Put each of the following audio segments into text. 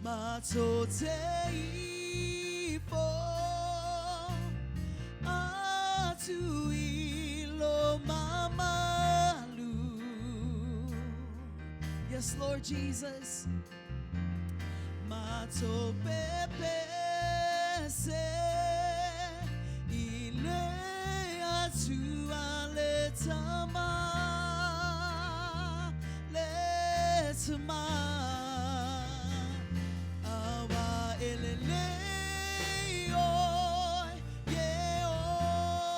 matote ifo atu ilo mamalu. Yes, Lord Jesus. Mato pepe se ile atu aletama letama awa elele oi Yehova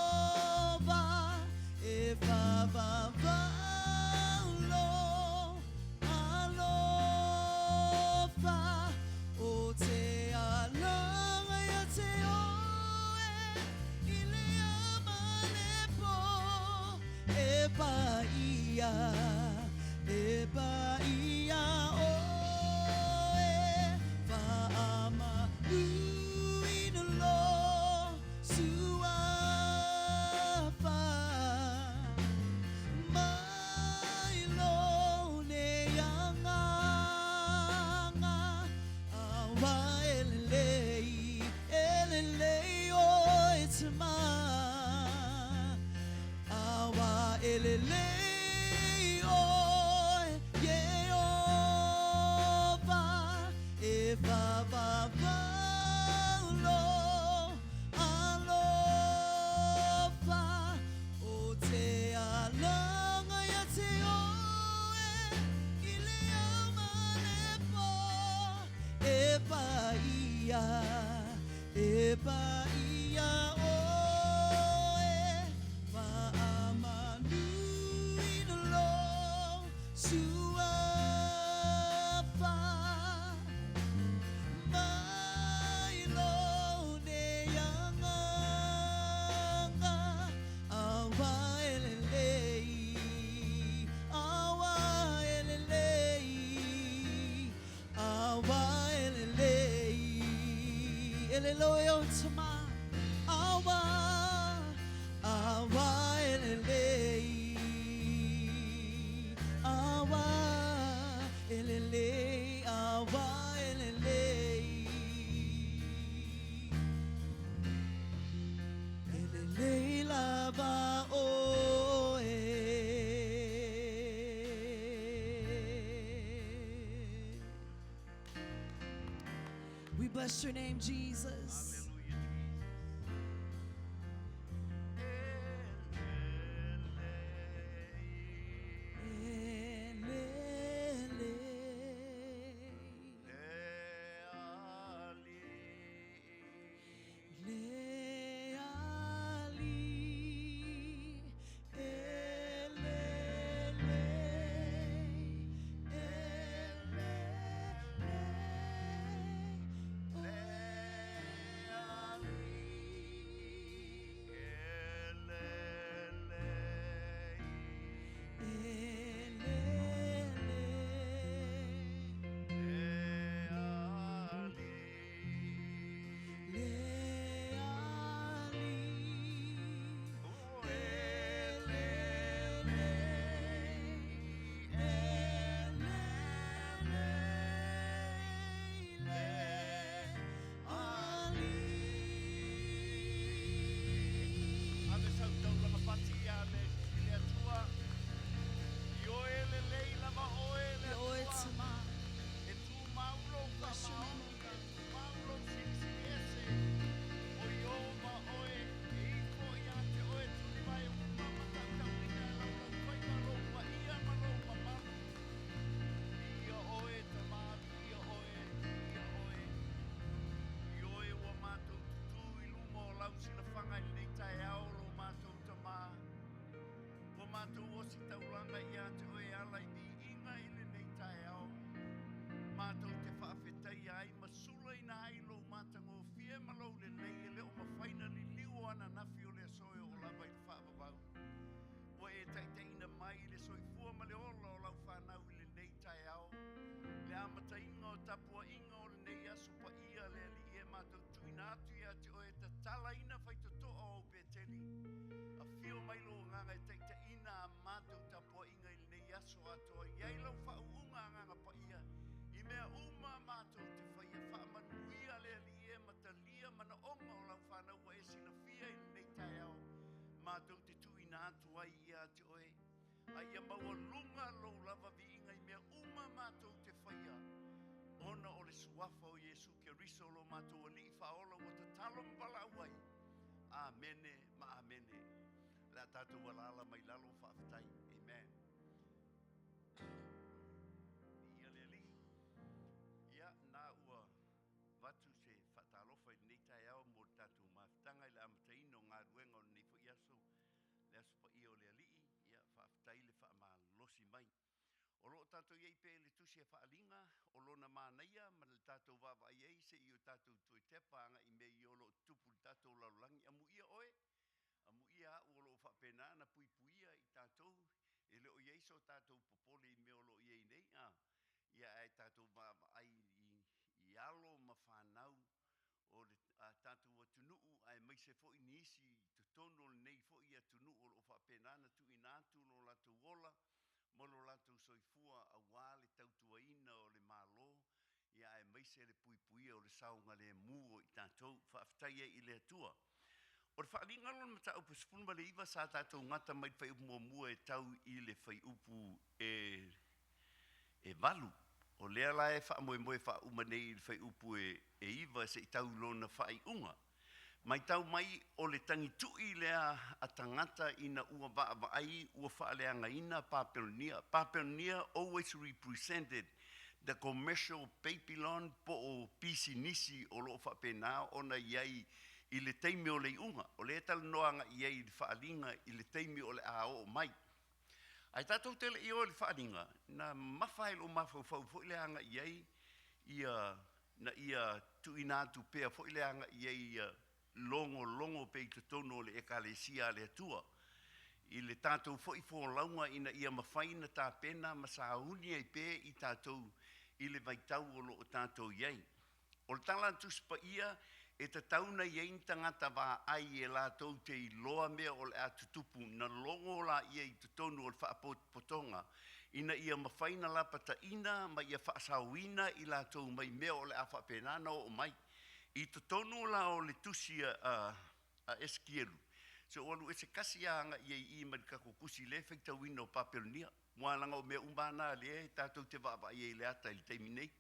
eva va va lo alofa o te alanga ya te oe ile amalepo eba ia oe va ama uinalo suafa mailo ne yanganga awa elelei oe tama awa elelei oe Yehova eva va va lo alofa o te alanga ya te oe ile amalepo eba ia oe va amanuinalo suapa mailo ne yanganga awa elelei eleloyo tama awa elelei elelei lava oe. We bless your name, Jesus. mātou te tui nā tuai ia te oe. Ai a maua lunga lo lava vi inga I mea uma mātou te whaia. Ona o le suafa o Yesu ke riso lo mātou ali I whaola o te talom bala wai. Amene ma amene. La tātou walala mai lalo whaafitai. Amen. Ia le li. Ia nā ua watu se whatalofa I nei tai au mo tātou mawhitanga I le amataino ngā ruenga o nei fo iaso. Le aso pa ia o le alii, ia whaafitai le wha losi mai. O lo tātou iei pe le tusi e whaalinga, o lo na mānaia, ma le tātou wawa iei se I o tātou tue tepa anga I me I o lo tupu le tātou laulangi. Amu ia oe, amu ia o lo whapena na pui puia I tātou, e le o iei so tātou popole I me o lo iei nei, ia e tātou wawa ai I alo ma whanau, o le tātou atunuu, ai mai se fo I nisi, te tono nei fo I atunuu o lo whapena na tu I nātu lo lātou wola, Molo lātou soifua a wāle tautuaina o le mālo, ia e maise le puipuia o le saunga le mua I tātou, whaaftaia I le atua. O le whaalinga lona mata upu sipulma le iwa sa tātou ngata mai whai upu mua e tau I le whai upu e valu. O lea la e wha moe moe wha umanei le whai upu e iwa se I tau lona whai unga. Mai tau mai o le tangitui lea a tangata ina ua vaai ua whaaleanga ina Papelonia. Papelonia always represented the commercial Papillon po o pisi nisi o loo whapena ona iai I le teimi o le unga. O le tala noanga iai le whaalinga I le teimi o le ao mai. Ai tātou tele I o le whaalinga na mawhael o mawhau fo le anga iai ia tuina tu pea fo le anga iai longo pe te tono le ekalesia le atua. I le tātou fo I fo launga ina ia mawhaina tā pena masauni ai pe I tātou I le vaitau o lo o tātou iei. O le tala tuspa ia e te tauna iei tangata wā ai e lātou te I loa mea o le atutupu na longo la iei te tono o le whaapotonga. Ina ia mawhaina la pata ina ma ia whaasawina I lātou mai mea o le awhapenana o mai. I te tonu la o le tusia a Eskielu. So olu e se kasi anga iei I marikako kusi le whaita wina o Papelonia. Moalanga o mea umana le tātou te wawa iei le ata I teimi nei.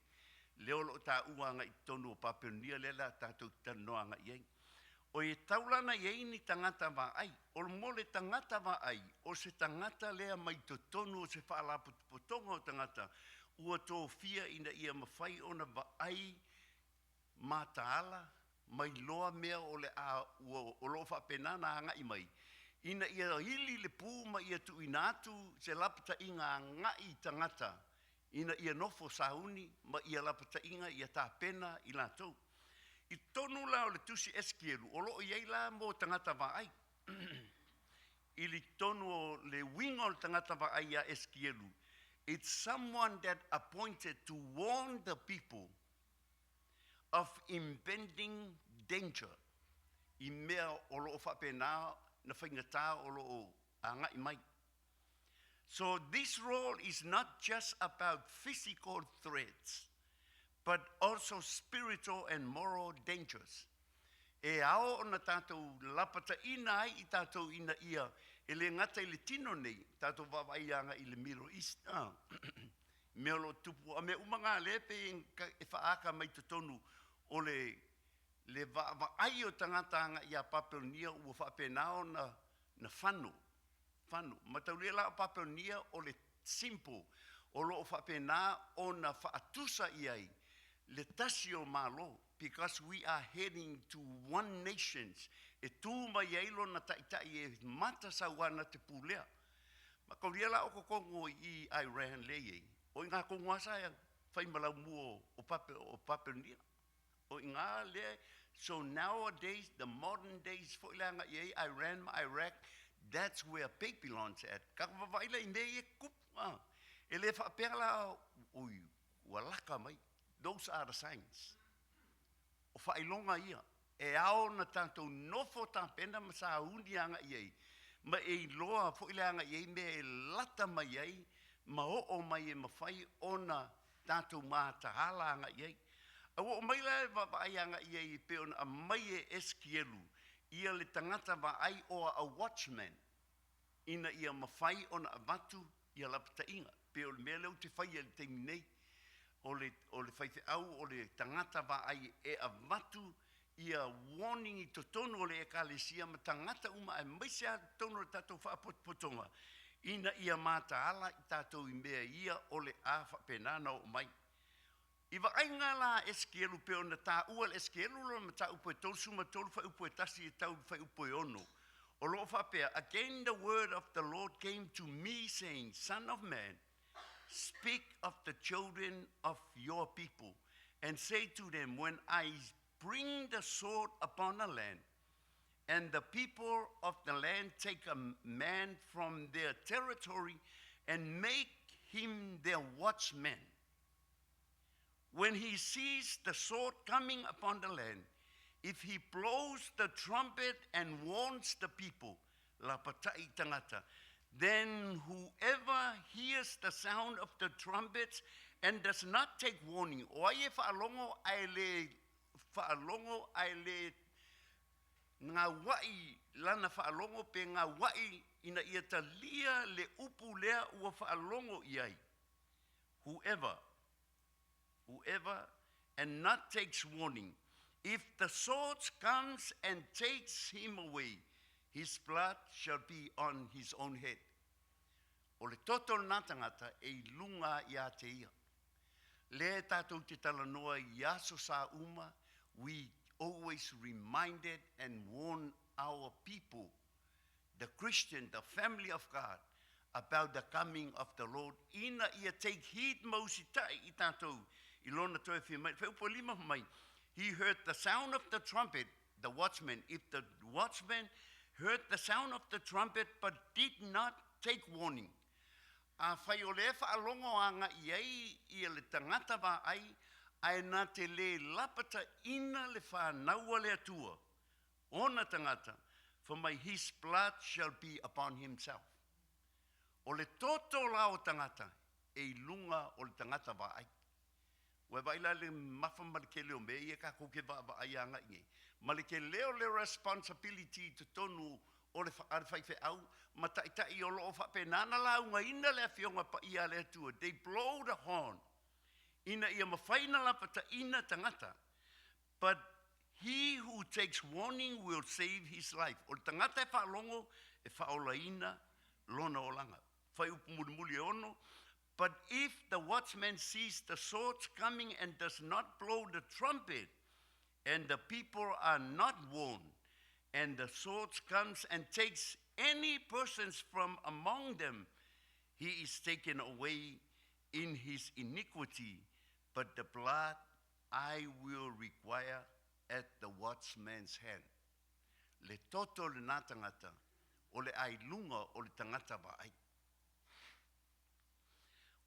Leo lo tā uanga I tonu o Papelonia le la tātou tanoanga iei. O e taulana iei ni tangata wa ai. O le mole tangata wa ai. O se tangata lea mai to tonu o se whaalapotonga o tangata. Ua tō fia ina ia mawhai ona wa ai mataala mai loa mea o le o lo whapenana anga I mai. Ina ia hili le pū ma ia tu inatu se lapata inga ngai tangata. Ina ia nofo sauni ma ia lapata inga ia tā pena I lātou. I tonu la o le tusi Eskielu, o loo iei la mo tangata wa ai. I li tonu o le winga o tangata wa ai a Eskielu. It's someone that appointed to warn the people of impending danger. I mea o loo whapena na whaingata o loo anga I mai. So this role is not just about physical threats, but also spiritual and moral dangers. E ao na tātou lapata ina ai I tātou ina ia, e le ngata I le tino nei, tātou wawaianga I le Middle East. Mea lo tupu, a me umanga lepe e whaaka mai te tonu, o le ai o tangatanga I a Papelonia ua whapenao na whanu. Mataulia la o Papelonia o le simple, o lo whapena o na whaatusa iai, le tasi o malo, because we are heading to one nation. E tū mai eilo na taitai e mata sauana te pūlea. Makaulia la o kokongo I Iran leye, o ngā kongoasa e whaimalau mua o Papelonia. O ngā le, so nowadays, the modern days, fōilanga iei, Iran, Iraq, that's where Papillon's at. Kakawawaila I mea e kup. E le whapela ui, walaka mai. Those are the signs. O whailonga ia. E ao na tātou nofo tā pena ma sa hundianga iei. Ma e loa fōilanga iei mea e lata mai iei, ma o mai e mawhai ona tātou mātahalanga iei. O mai la waianga iei peona a mai e Eskielu ia le tangata wa ai o a watchman, ina ia mawhai o na amatu ia lapata inga. Pe o le mea leo te whai le teimi nei, o le whaife au o le tangata wa ai e amatu ia warning i to tono le ekalesia ma tangata uma e maisea tono le tatou whaapotonga. Ina ia mata ala i tatou i mea ia o le a whapenana o mai. Iwa ainga la eskelu pe ona ta ua eskelu lo ma ta upo e tolsu ma tolu fa upo e tasi e tau fa upo e ono. O lo fa pea, again the word of the Lord came to me saying, Son of man, speak of the children of your people and say to them, when I bring the sword upon the land and the people of the land take a man from their territory and make him their watchman, when he sees the sword coming upon the land, if he blows the trumpet and warns the people, la patai tangata, then whoever hears the sound of the trumpets and does not take warning, o ai e whaalongo ai le ngā wai, lana whaalongo pe ngā wai, ina ia talia le upu lea ua whaalongo iai. Whoever, and not takes warning, if the sword comes and takes him away, his blood shall be on his own head. O le totol nā tangata e lunga ia te ia. Le tātou te talanoa i aso sa uma, we always reminded and warn our people, the Christian, the family of God, about the coming of the Lord. Ina ia take heed mausitai i tātou. Ilona toe whia mai, wheupo lima mai. He heard the sound of the trumpet, the watchman. If the watchman heard the sound of the trumpet but did not take warning, a whai o le whaalongo anga iei ia le tangata wa ai, ai nā te le lapata ina le whanaua le atua. Ona tangata, for my his blood shall be upon himself. O le toto lao tangata, e lunga o le tangata wa ai. Wa vaila le mafa malike leo me ia ka koke wa ai anga inge. Malike leo le responsibility to tonu o le whaife au, ma taitai o loo whapenana la unga ina le awhionga pa ia le atua. They blow the horn. Ina ia mawhaina lapata ina tangata. But he who takes warning will save his life. O le tangata e whaalongo e whaolaina lona o langa. Whai upumulimuli e ono. But if the watchman sees the swords coming and does not blow the trumpet, and the people are not warned, and the sword comes and takes any persons from among them, he is taken away in his iniquity, but the blood I will require at the watchman's hand. Le toto le nā tangata, o le ai lunga o le tangata wa ai.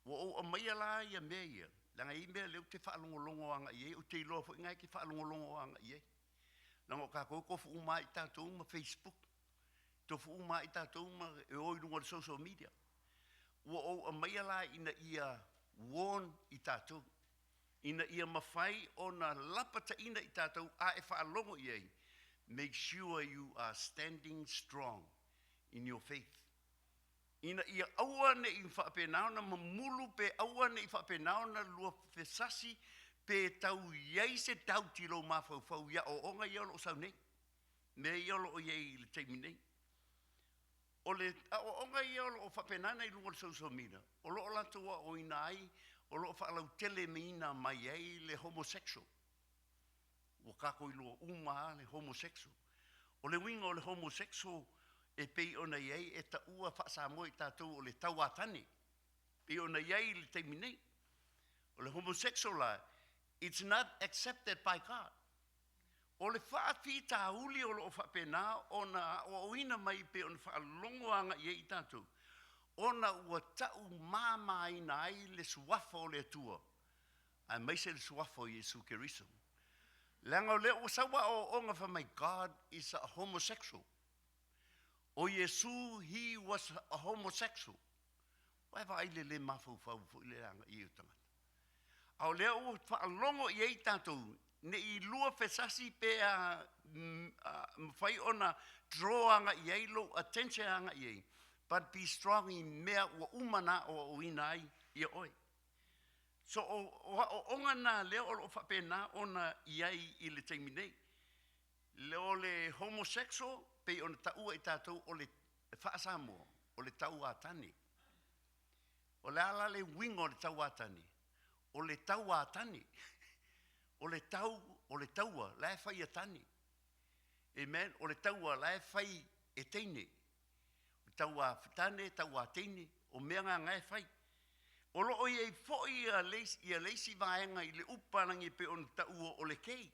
Wa o maia la ia mea ia, langa i mea leo te whaalongolongo anga iei, o te iloa fo ingai ki whaalongolongo anga iei. Langa o kako ko fu uma i tātou ma Facebook, to fu uma i tātou ma e oi runga social media. Wa o maia la ina ia warn i tātou, ina ia mawhai o na lapata ina i tātou a e whaalongo iei. Make sure you are standing strong in your faith. Ina ia aua ne i whapenaona mamulu pe aua ne i whapenaona lua fesasi pe tau iei se tau tilo mawhau ia o onga ia lo sau nei. Me ia lo o iei le teimi nei. O le o onga ia lo o whapenana i lunga social media. O lo o latua o ina ai, o lo o whaalau tele me ina mai ei le homosexual. O kako i lua uma le homosexual. O le winga o le homosexual e pei ona iei e ta ua whaasamo i tātou o le tauatane. Pei ona iei le teimi nei. O le homosexual la, it's not accepted by God. O le whaafi tā uli o lo whapena ona o ina mai pe ona whaalongoanga iei i tātou. Ona ua tau māma ina ai le suafa o le atua. Ai mai se le suafa o Jesu Keriso. Langa o le o sawa o onga wha my God is a homosexual. O Yesu, he was a homosexual. Wai wa aile le mafau fau fu le anga i utanga. Au leo whaalongo i ei tātou, ne i lua fesasi pe a whai ona draw anga i ei lo attention anga i ei. But be strong in mea ua umana o uina ai i oi. So o onga na leo o whapena ona i ai i le teimi nei. Leo le homosexual pe ona taua i tātou o le whaasamo, o le tau atani. O le ala le wingo o le tau atani. O le tau atani. O le taua, lae whai atani. Amen. O le taua, lae whai e teine. O taua whitane, taua teine, o mea ngā ngai whai. O lo oi ei fōi ia leisi vaenga i le uparangi pe on taua o le kei.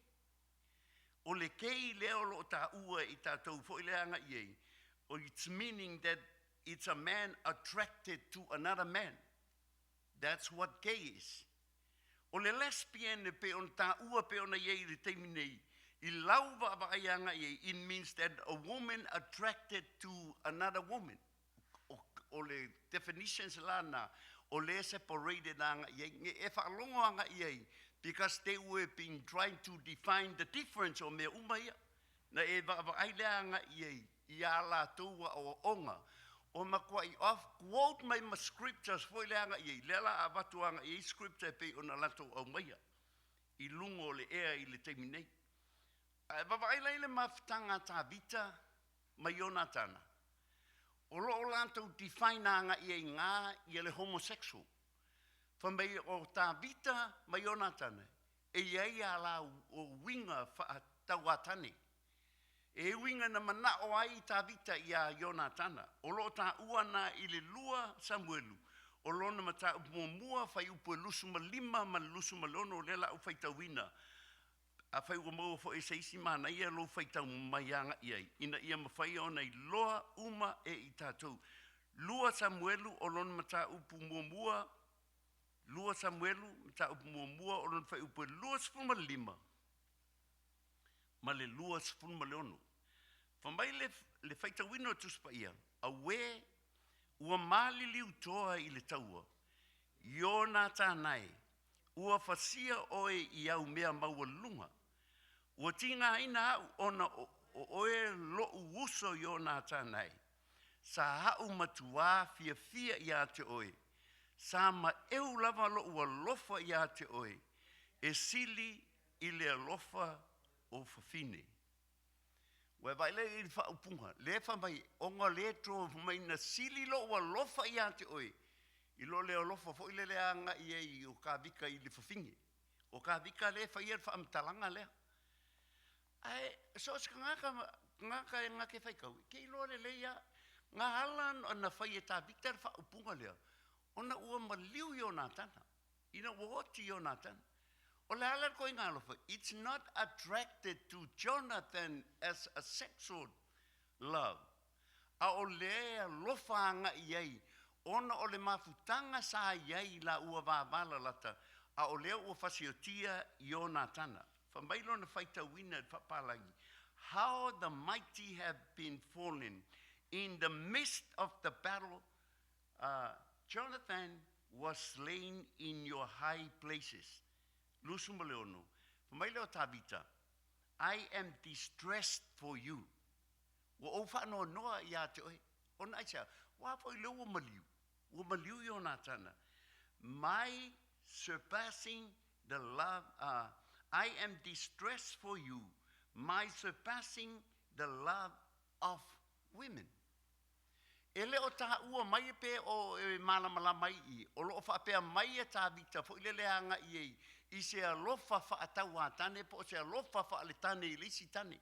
O le kei leo lo ta ua i tātou fōi leanga i ei. Or it's meaning that it's a man attracted to another man. That's what gay is. O le lesbian pe on ta ua pe ona iei le teimi nei. I lauwa vaianga iei. It means that a woman attracted to another woman. O le definitions lana. O le separated anga iei. Nge e whaalongo anga iei. Because they were being trying to define the difference o mea umaia. Na e vaileanga iei. Ia la tua o onga. O makua I off quote my scriptures foi leanga I lela a watuanga I scripture pe ona lato au maia. I lungo le ea I le teimi nei. Vavai leile mafutanga ta vita ma Jonatana. O lo o lanto define anga I ngā I le homosexual. Whamei o ta vita ma Jonatana. E iei ala o winga wha tauatani. E winga na mana o ai ta vita ia Jonatana. O lo ta uana I le lua Samuelu. O lo na mata mua fai upo lusu ma lima ma lusu ma lono lela u fai tawina. A fai ua mau fo e seisi mana ia lo fai tau maianga iai. Ina ia mawhai ona I loa uma e I tātou. Lua Samuelu o lo na mata upu mua. Lua Samuelu mata upu mua o lo na fai upo lua sifun ma lima. Ma le lua sifun ma leono. Whamai le whaita wino tuspa ia. A we ua mali liu toa I le taua. Iona tānai. Ua whasia oe I au mea maua lunga. Ua tinga ina au ona o oe lo uso iona tānai. Sa hau matua fia fia ia te oe. Sa ma eu lava lo ua lofa ia te oe. E sili I le lofa o fafine. Wa vai le I fa upunga. Le fa mai onga le tro mai na sili lo wa lofa ia te oi. I lo le lofa fo ile le anga I o ka vika I le fafinge. O ka vika le fa ia fa amtalanga le. Ai so ngaka ngake fai kau. Ke lo le ia nga halan ona fai ta vita fa upunga le. Ona ua maliu Jonathan. Ina woti Jonathan. It's not attracted to Jonathan as a sexual love. A o lea lofanga iei. Ona o le mafutanga sa iei la ua vāvala lata. A o lea ua fasiotia Jonatana. Whamailo na whaita wina whapalangi. How the mighty have been fallen. In the midst of the battle, Jonathan was slain in your high places. Lusuma leono. Whamaileo tabita. I am distressed for you. Wa o whano noa ia te oe. Ona aisa. Wa po I leo wa maliu. Wa maliu Jonatana. My surpassing the love. I am distressed for you. My surpassing the love of women. E leo taha ua mai pe o malamala mai I. O loo whaapea mai e tabita. Fo ile leanga I ei. I se alofa whaataua tane, po se alofa whaaletane I lisi tane.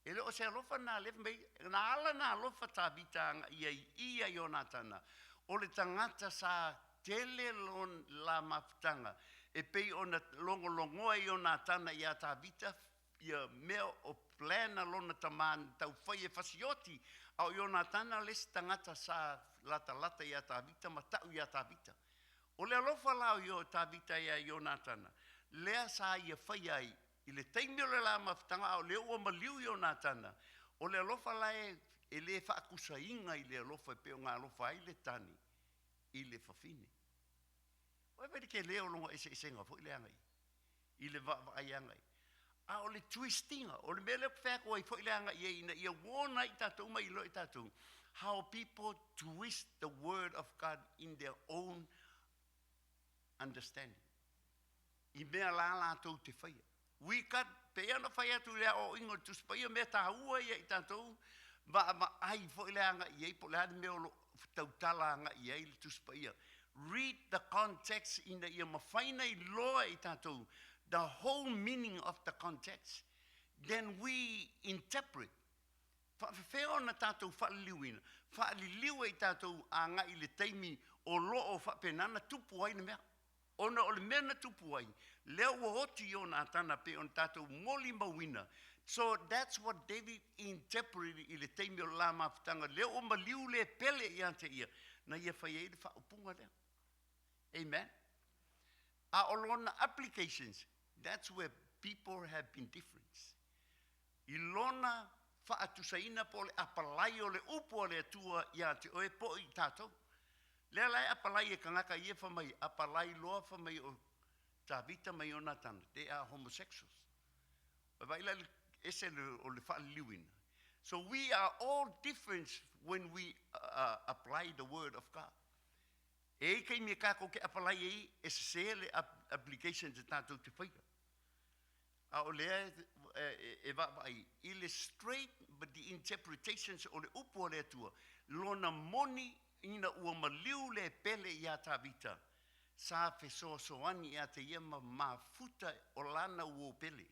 E leo se alofa nā lefa mei, nā ala nā alofa tā vitanga ia Jonatana. O le tangata sa tele lon la mafutanga. E pei ona longolongoa Jonatana ia tā vita, ia mea o plana lona taman tau whai e fasioti. Au Jonatana lesi tangata sa lata ia tā vita, matau ia tā vita. O le alofa lao yo tā vita ia Jonatana. Lea sa ia whai ai. I le teimi o le la mafutanga o le ua maliu Jonatana. O le alofa lae e le whaakusa inga I le alofa pe o ngā alofa ai le tani. I le whawhine. Oe pere ke leo longa ese nga fo I le angai. I le ai angai. A o le twistinga, o le mele whako ai fo ileanga ia wona I tātou mai lo I tātou. How people twist the word of God in their own understanding. I mea la tātou te whaia. We got pea na whaia tu lea o ingo tu spaia mea tā ua ia I tātou. Ma ai fo ileanga iei po lea mea o lo tautala nga iei tu spaia. Read the context in the ia mawhaina I loa I tātou. The whole meaning of the context, then we interpret. Whawhewheo na tātou whaaliwina. Whaaliliwa I tātou a ngai le teimi o loo whapenana tupu ai na mea. Ona o le mea na tupu ai. Leo wa hoti o na tana pe on tātou moli mawina. So that's what David interpreted I le teimi o la mawhitanga. Leo o maliu le pele I ante ia. Na ia whaia I le whaupunga lea. Amen. A olona applications. That's where people have been different. Ilona whaatusaina po le apalai o le upo le atua ia te oe po I tātou. Lea lai apalai e kangaka ia whamai, apalai loa whamai o tāwita mai o natana. They are homosexuals. Waila ese o le whaaliwina. So we are all different when we apply the word of God. E kei me kako ke apalai e se le application te tātou te whaia. A o lea e wai illustrate but the interpretations o le upo o le atua. Lona moni ina ua maliu le pele ia tāwita. Sa fesoasoani ia te iema mafuta o lana ua pele.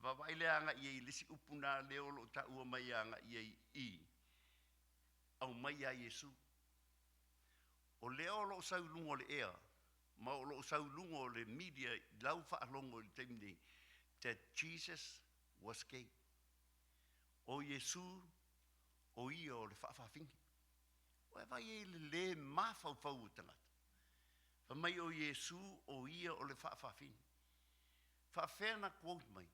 Wawai lea anga iei lisi upuna leo lo ta ua mai anga iei I. Au mai a Yesu. O leo lo saulungo le ea. Ma o lo saulungo le media lau whaalongo le teimni. That Jesus was gay. O Yesu o ia o le whaafawhingi. O e vai e le mawhauwhau tangata. Whamai o Yesu o ia o le whaafawhingi. Whaafena quote mai.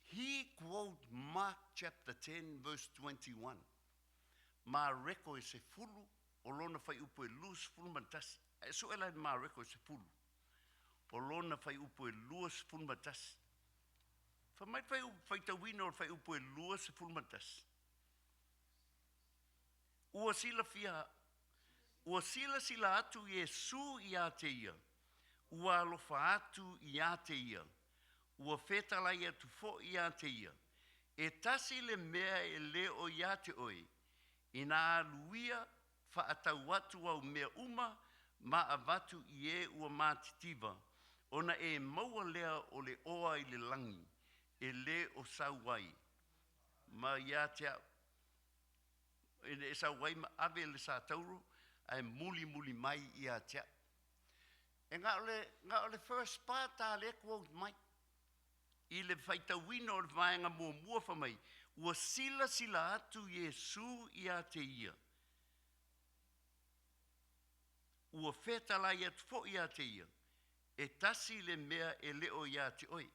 He quote Mark chapter 10 verse 21. Ma reko e se fulu o lona whai upo e lus fulu mantasi. E so e lai ma reko e se fulu. O lona whai upo e luas fulmatasi. Whamai whai tawina o whai upo e luas fulmatasi. Ua sila atu Yesu I a te ia. Ua alofa atu I a te ia. Ua whetalai atu fo I a te ia. E tasi le mea e leo I a te oi. Ina aluia whaatau atu au mea uma ma avatu I e ua mātitiva. Ona e maua lea o le oa I le langi, e le o sauai. Ma ia tea, e sauai ma ave le sa tauro, ai muli mai ia tea. E ngā ole first part a le quote mai, I le whaitawino o le vaenga mua whamai, ua sila atu Yesu I a te ia. Ua whetalai atu fo I a te ia. E tasi le mea e leo ia te oi.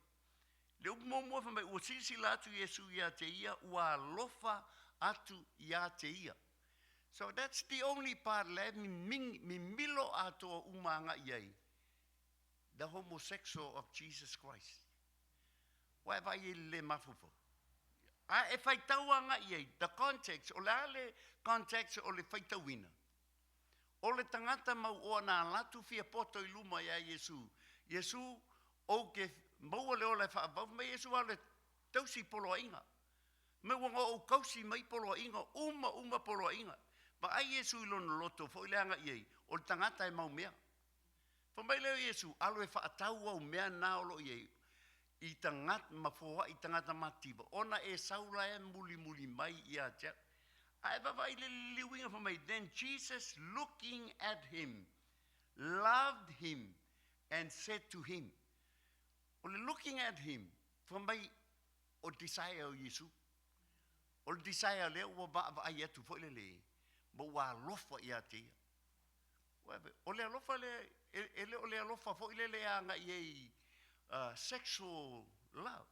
Leo mua whamai, ua sila atu Yesu ia te ia, ua lofa atu ia te ia. So that's the only part le mi milo ato umanga iei. The homosexual of Jesus Christ. Wai vai le mafufo. E whaitauanga iei, the context, o le context o le whaitauina. O le tangata mau o na latu fia poto I luma ia Yesu. Yesu o ke maua leo le whaabau, me Yesu a le tausi polo inga. Me wanga o kausi mai polo inga, uma polo inga. Ma ai Yesu I lono loto, fo I leanga iei, o le tangata e mau mea. Fa mai leo Yesu, alo e whaatau au mea na olo iei, I tangata mafoa, I tangata mativa. Ona e saula e muli mai ia tia. Then Jesus, looking at him, loved him, and said to him, looking at him, from my desire o Yesu, o desire le o ba ayatu fo le, bo wa lofa ia te. O le lofa le o le lofa fo le anga ye sexual love.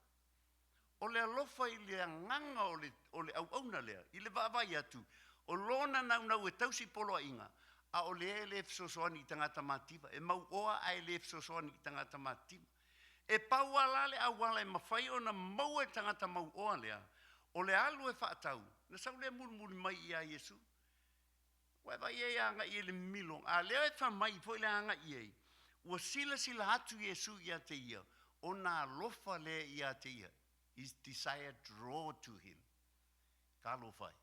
O le alofa I le nganga o le au lea, I le vavai atu. O lona nau e tausi polo inga, a o le efsosoani I tangata mativa, e mau oa ai le efsosoani I tangata mativa. E pau ala le awala e mawhai o na mau e tangata mau oa lea. O le alu e whaatau. Na sau le mulu mai ia Yesu. Wai vai e anga i le milong. A leo e whamai po le anga i e. Ua sila atu Yesu ia te ia. O na lofa le ia te ia. His desire draw to him. Kalo fai.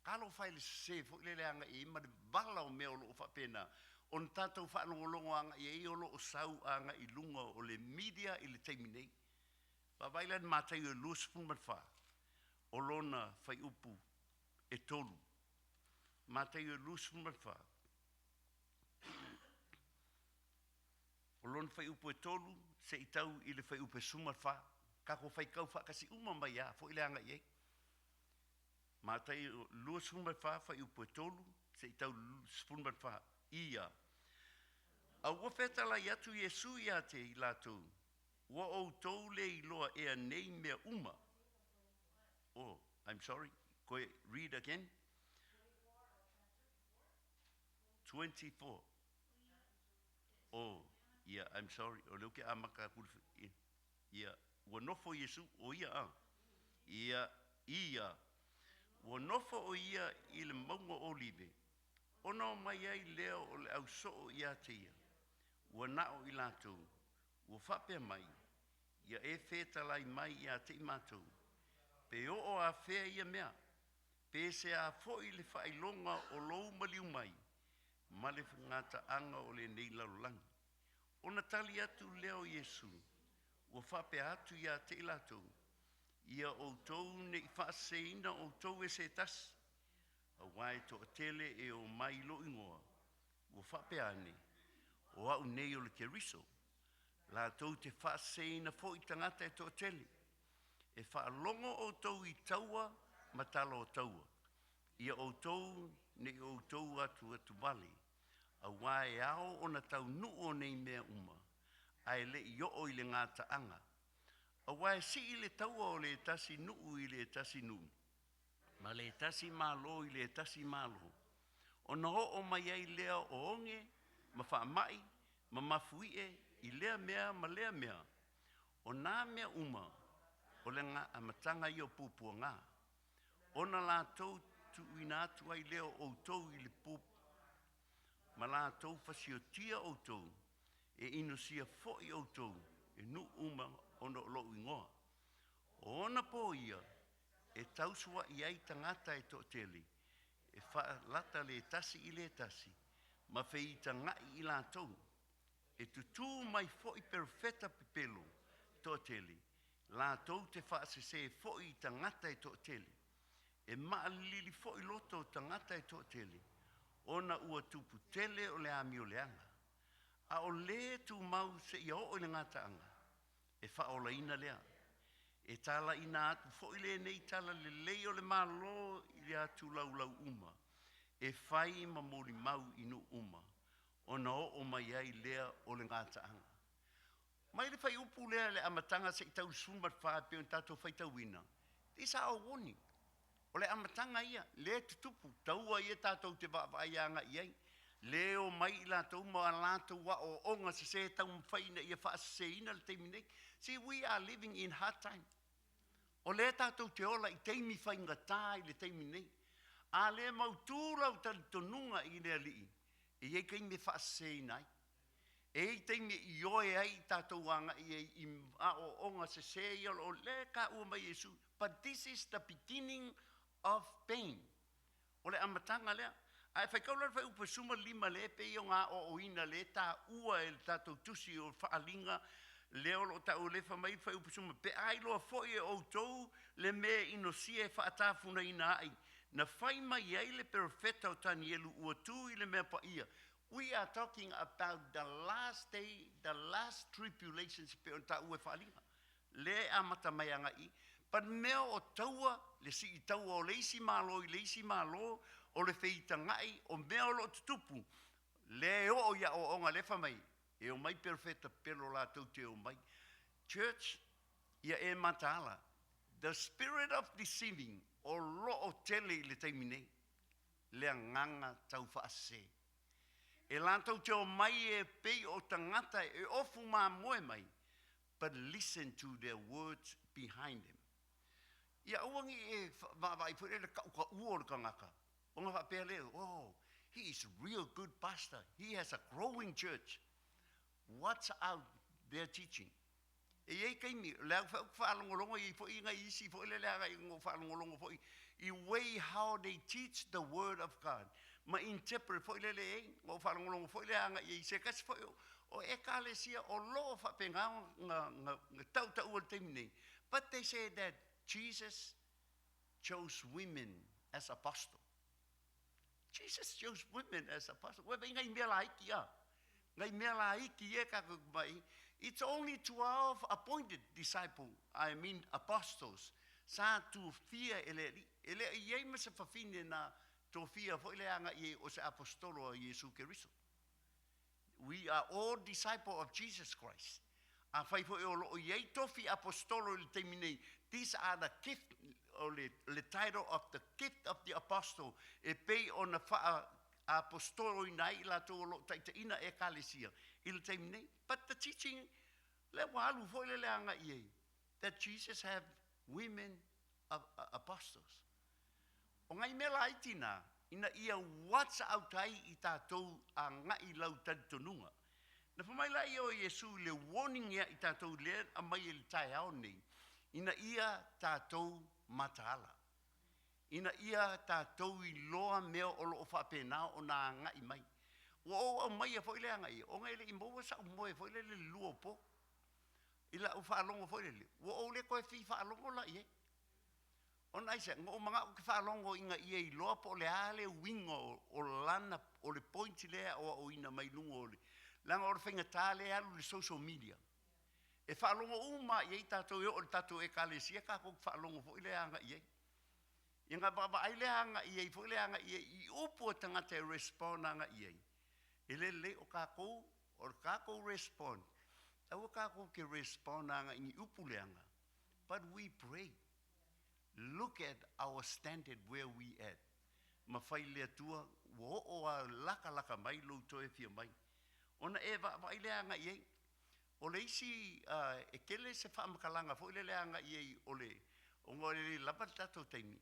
Kalo fai le se fo le anga i ma de bala o mea o lo whapena. On tātou whanongolongo anga i e o lo o sau anga i lunga o le media i le teiminei. Wawailan mātai o lua spun wha. O lona whai upu e tolu. Mātai o lua spun wha. O lona whai upu e tolu, se i tau i le whai upu e suma wha. Kako whai kau wha kasi uma mai a, fo i le anga i e. Mātai o lua spun wha, whai upu e tolu, se i tau spun wha. Ia. A ua whetala i atu Yesu i a te i lātou. Ua o tau le i loa ea nei mea uma. Oh, I'm sorry. Koe, read again. 24. Oh, yeah, I'm sorry. O leo ke amaka kurufu. Ia. Ua nofo Yesu o ia a. Ia. Ua nofo o ia i le maunga olive. Ono mai ai leo o le au soo ia te ia. Ua nao i lātou. Ua whapea mai. Ia e whetalai mai ia te i mātou. Pe o a whea ia mea. Pe se a fo i le whailonga o lou maliu mai. Ma le ngata anga o le nei laulangi. Ona tali atu leo Yesu. Ua whapea atu ia te i lātou. Ia o tou ne i whaaseina o tou e se tasi. A wai to tele e o mai lo ingoa. Ua whapea ane. O au nei o le keriso. La tau te whaaseina fo i tangata e to tele. E whaalongo o tau i taua matalo o taua. Ia o tau ne o tau atu vale. A wai ao o na tau nuo nei mea uma. Ai le i o i le ngata anga. A wai si i le taua o le tasi nuu i le tasi nuu. Ma le tasi malo i le tasi malo. O na o mai ai lea o onge, ma wha mai, ma mafuie, i lea mea, ma lea mea. O nā mea uma, o le ngā amatanga i o pupua ngā. O na la tau tu ina atu ai leo o tau i le pup. Ma la tau fasio tia o tau, e ino sia fo i o tau, e nu uma o no lo ingoa. O na po ia, e tausua i ai tangata e to tele, e wha lata le tasi i le tasi, ma fe i tangai i la tau, e tutu mai fo i perfeta pipelo to tele, la tau te wha se se fo i tangata e to tele, e maa lili fo i loto tangata e to tele, ona ua tupu tele o le ami o le anga, a o le tu mau se i o le ngata anga, e wha o la ina lea, e tala ina atu, fo i le nei tala le leo le malo i le atu lau uma, e whai ma mori mau inu uma, o na o mai ai lea o le ngata anga. Mai le whai upu lea le amatanga se i tau sumbat wha pe on tato whai tau ina. Te sa o woni, o le amatanga ia, le tutupu, taua ia tatou te waaianga iai, leo mai i la tau ma la tau wa o onga se tau mwhaina ia wha se ina le teiminei. See, we are living in hard time. O le tātou te ola i teimi whainga tā i le teimi nei. A le mau tūrau tali tonunga i le alii. E ei kai me whaasei nai. E ei teimi i oe ai tātou anga i a o onga se se i o le ka ua mai Yesu. But this is the beginning of pain. O le amatanga lea. Ai whaikaular whai upa suma lima le pe i o ngā o ina le tā ua e tātou tusi o whaalinga leo lo ta o le fa mai fa upusuma pe ai lo foi o tou le me ino sie fa atafuna ina ai na fai mai ai le perfetta o tani elu o tu ile me pa ia. We are talking about the last day, the last tribulations pe o ta ue falinga le amata mai anga i pa meo o taua le si i taua o leisi malo i leisi malo o le feita ngai o meo lo tutupu le o ia o onga le fa mai e o mai perfetta pelo la tau te o mai. Church, ia e matala. The spirit of deceiving o lo o tele le taimine le nganga tau whaase. E la tau te o mai e pei o tangata e ofu mā moe mai but listen to their words behind them. Ia uangi e vai pure le ka uo le kangaka. Onga fa pele, oh, he is a real good pastor. He has a growing church. What's out their teaching? E ei kai mi, lea whaalongolongo i fo i ngai isi fo ile lea ngai ngo whaalongolongo fo i way how they teach the word of God. Ma interpret fo ile lea ngo whaalongolongo fo ile ngai i se kasi fo o ekalesia o loo whapenga nga tau o temine. But they say that Jesus chose women as apostle. Jesus chose women as apostle. Webe ngai mea la iki a. Ngai mea la iki e ka kubai. It's only 12 appointed disciples, I mean apostles. Sa tu fia ele iei ma se whawhine na to fia fo ele anga i o se apostolo a Jesu Keriso. We are all disciples of Jesus Christ. A whai fo e o loo iei tofi apostolo le temine. These are the gift, or the title of the gift of the apostle. E pei o na wha apostolo ina i la tō lo taita ina e kalesia. Il temine. But the teaching, le walu fo le anga iei, that Jesus have women apostles. O ngai mela itina, ina ia what's autai i tātou a ngai lau tantonunga. Na whamaila ia o Yesu le warning ia i tātou le a mai le tai ao nei. Ina ia tātou mataala. Ina ia tātou i loa mea o loo whapena o nā ngai mai. O mai a whaile anga i. O ngai le i maua sa umoe whaile le luo po. Ila u whaalongo whaile le. O le koe whi whaalongo la i e. O nai se, o mga o ki whaalongo inga i e i loa po le ale wingo o lana o le pointi lea o ina mai lungo o le. Langa o le whinga tā le alu le social media. E whaalongo uma i e tātou e o le tātou e kalesia ka kuk whaalongo whaile anga i e. Inga baba ai le anga i e, whaile anga i e, i upo tangata e respond anga i e. Ele le o kako respond. O kako ke respond anga i upu le anga. But we pray. Look at our standard where we at. Ma whai lea tua, wo o a laka mai lo to e fia mai. Ona e vai le anga i e. O le isi e kele se whaamakalanga fo ile le anga i e o le. O ngore le lapa tato taimi.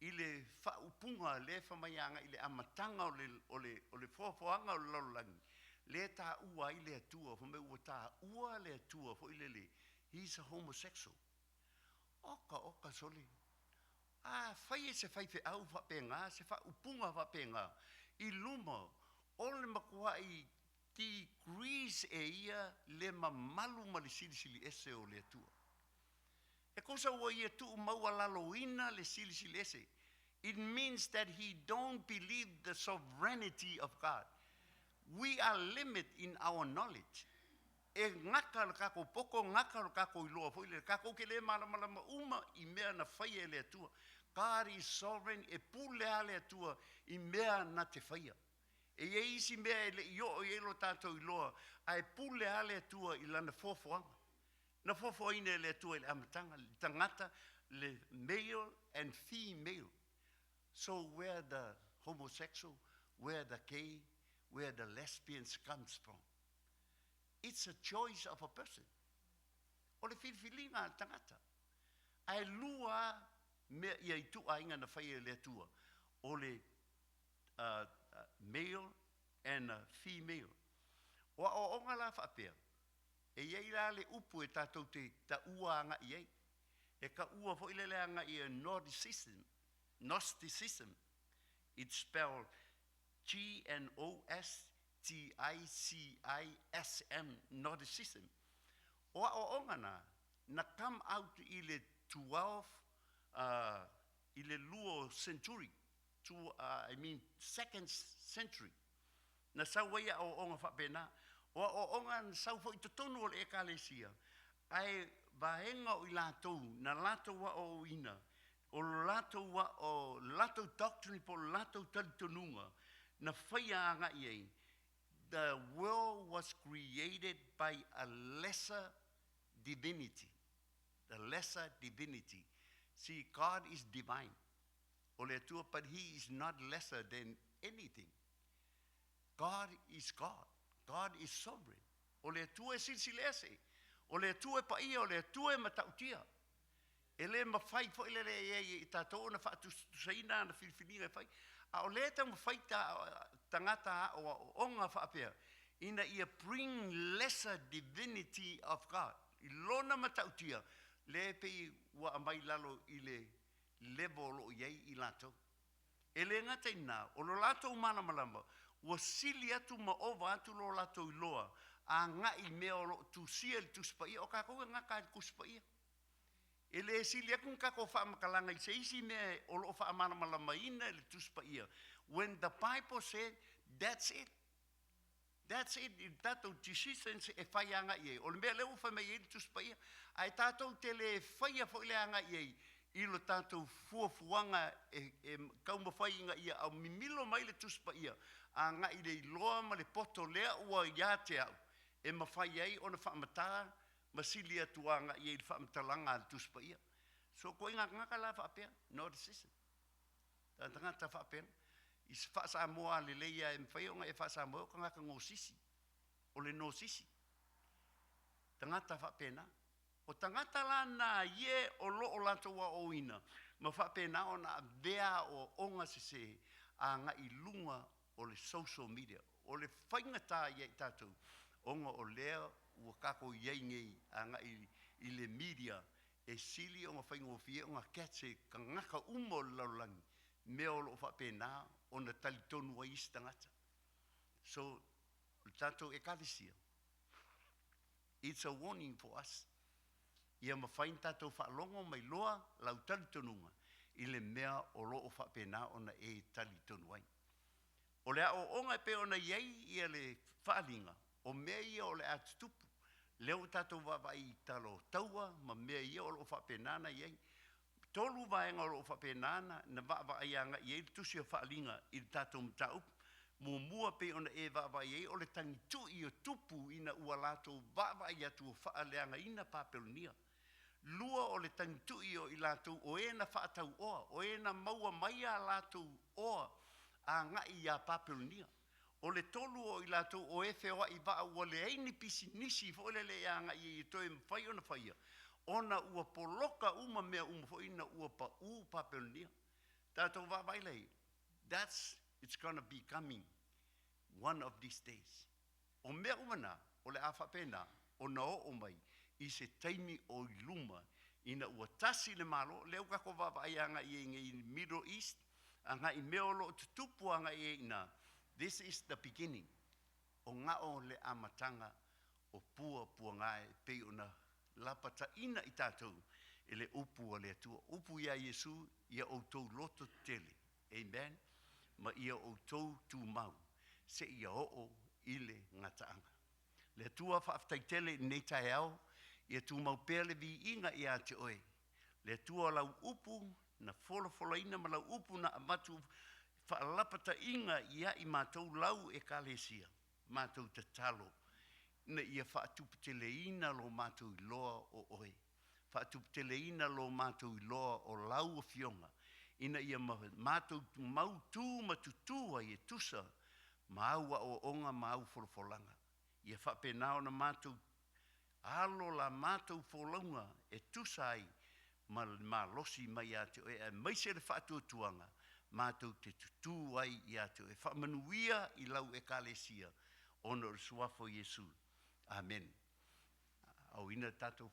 I le whaupunga le whamayanga i le amatanga o le whoafoanga o le laulangi. Le tā ua i le atua, whame ua tā ua le atua fo ile le. He's a homosexual. Oka soli. Whai e se whaife au whapenga, se whaupunga whapenga. I luma, o le makua i degrees e ia le mamalu ma le silisili ese o le atua. E kosa ua ia tu maua laloina le silisili ese. It means that he don't believe the sovereignty of God. We are limited in our knowledge. E ngaka le kako poko, ngaka le kako iloa fo ile kako ke le malama uma i mea na whaia le atua. God is sovereign e pulea le atua i mea na te whaia. E isi mea le i o e lo tātou iloa a e pulea le atua i lana fofoanga. Na fofoine le atua i le amatanga, le tangata, le male and female. So where the homosexual, where the gay, where the lesbians comes from. It's a choice of a person. O le whiwhilinga tangata. Ai lua mea ia i tu ainga na whaia le atua. O le male and female. O onga la whapea. E iei la le upu e tātou te ta ua anga i ei. E ka ua fo ile le anga i a Gnosticism. It's spelled Gnosticism, Gnosticism. O onga na come out i le 12, i le luo century, second century. Na sauaia o onga whapena. O onga sau fo i totonu o le ekalesia. Ai vahenga o i lātou, na lātou wa o ina. O lātou wa o lātou doctrine po lātou talitonunga. Na whaia anga iei. The world was created by a lesser divinity. The lesser divinity. See, God is divine. O le atua, but he is not lesser than anything. God is God. God is sovereign. O le atua e silsilese. O le tue pa ia, o le tue matautia. E le mawhai fo ile le i tātou na whaatu saina na whiwhininga whai. A o le tau mawhai tangata o onga whaapea. Ina ia bring lesser divinity of God. I lona matautia. Le pei wa amai lalo i le level o iei i lato. E le ngata ina, o lo lato mana malama, wa sili atu ma ova atu lo lato i loa, a ngai mea o lo tu sia li tu spaia, o kako e ngaka ku spaia. E le sili akun kako wha makalanga i se isi mea o lo wha mana malama ina li tu spaia. When the Bible said, that's it. That's it. I tātou decisions e whai anga i ei. O le mea leo wha mei li tu spaia. Ai tātou te le whaia fo le anga i ei. I lo tātou fuafuanga e kaumawhai inga ia au mimilo mai le tuspa ia a nga i le loa ma le poto lea ua ia te au e mawhai ei o na whaamata ma sili atua nga i le whaamatalanga le tuspa ia so ko inga ngaka la whaapea no decision ta tangata whaapea i se whaasa moa le leia e mwhai o nga e whaasa moa ka ngaka ngō sisi o le no sisi tangata whaapea na o tangata la na ye o lo o lato wa o ina. Ma whapena o na vea o onga se a nga i lunga o le social media. O le whaingata ye tātou. Onga o lea ua kako iei ngei a nga i le media. E sili o nga whaingo fie o nga ketse ka ngaka umo laulangi. Mea o lo whapena o na talitonu wa isi tangata. So, tātou e kalisia. It's a warning for us. Ia mawhain tātou whaalongo mai loa lau talitonunga i le mea o loo whapena o na e talitonuai. O lea o onga pe o na iei ia le whaalinga, o mea ia o le atutupu. Leo tātou wawai i talo taua, ma mea ia o loo whapena na iei. Tolu vaenga o loo whapena na wawai anga iei tusi o whaalinga i tātou mtaupu. Mua pe o na e wawai iei o le tangitu i o tupu ina ua lato wawai atu o whaaleanga ina papelonia. Lua o le tangitui o i lātou o e na whaatau oa, o e na maua mai a lātou oa a ngai a papelonia. O le tolu o i lātou o e whewa i waa ua le eini pisi nisi fo le a ngai i toi mwhai o na whaia. Ona ua poloka uma mea fo ina ua pa u papelonia. Tātou wawai lei, it's gonna be coming one of these days. O mea umana, o le awhapena, o na o mai, i se taimi o luma ina ua tasi le malo leo kako wawai anga i Middle East anga i meolo tutupu anga i ina this is the beginning o ngao le amatanga o pua ngai pe una lapata ina i tātou e le upu o le atua upu ia Yesu ia o tau loto tele amen ma ia o tau tu mau se ia o i le ngataanga le atua whaaftaitele nei tai au ia tu mau pele vi inga ia te oe. Le tua lau upu na fola ina ma lau upu na amatu whaalapata inga ia i mātou lau e kalesia. Mātou te talo. Na ia whaatupitele ina lo mātou i loa o oe. Whaatupitele ina lo mātou i loa o lau o fionga. Ina ia mātou mau tū matutua i e tusa maua o onga mau folanga. Ia whapenao na mātou alo la mātou wholaunga e tusai ma losi mai ate o e maise le whaatuatuanga mātou te tutu ai i ate o e whamanuia i lau e kalesia ono le suafo Yesu. Amen. Au ina tātou